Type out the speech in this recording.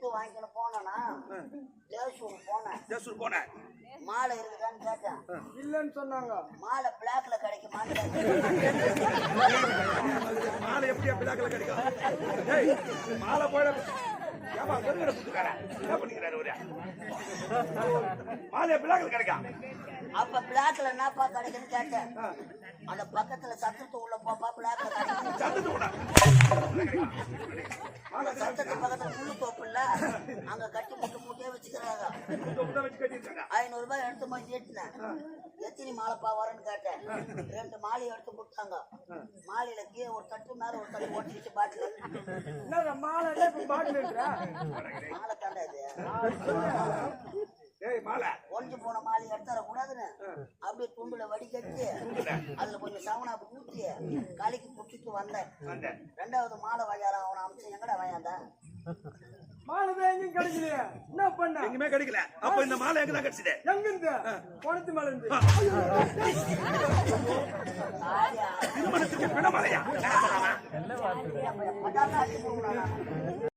முத்து வாங்கிக்கணும் போனா ஜெசூர் போனேன் மாலை இருக்குதான்னு கேட்டேன். இல்லன்னு சொன்னாங்க. மாலை பிளாக்ல கிடைக்குமான்னு மாலை எப்படியா பிளாக்ல கிடைக்கும்? மாலை போட மாலை பிளாக்ல கிடைக்கும். அப்ப பிளாக்ல என்னப்பா கிடைக்குன்னு கேட்டேன். அந்த பக்கத்துல சத்தத்து உள்ள போப்பா பிளாக்ல அந்த சத்தத்து பக்கத்துல முள்ளு தோப்பு இல்ல அங்க கட்டி முட்டு முட்டையே வச்சுக்கிறாங்க. 500 ரூபாய் எடுத்து போய் நீட்டினேன். எத்தனை மாலைப்பா வரேன்னு கேட்டேன். 2 மாலையை எடுத்து கொடுத்தாங்க. மாலையில கீழே ஒரு தட்டு மேல ஒரு தட்டு ஓட்டிச்சு பாட்டில் மாலை மாலை தாண்டாது மாலை ஒன்று போன மாலை எடுத்துற கூடாதுன்னு அப்படியே துண்டுல வடிகட்டி அதுல கொஞ்சம் சவனாப்பு ஊற்றி கலைக்கு புடிச்சிட்டு வந்தேன். 2வது மாலை வகையாரம் அவனை அமைச்சு எங்கடா வயாந்தா மாலை எங்கேயும் கிடைக்கலையே. என்ன பண்ண? எங்குமே கிடைக்கல. அப்ப இந்த மாலை எங்கதான் கிடைச்சது? எங்க இருந்து? குளத்து மேல இருந்து. திருமணத்துக்கு பிண மாலையா?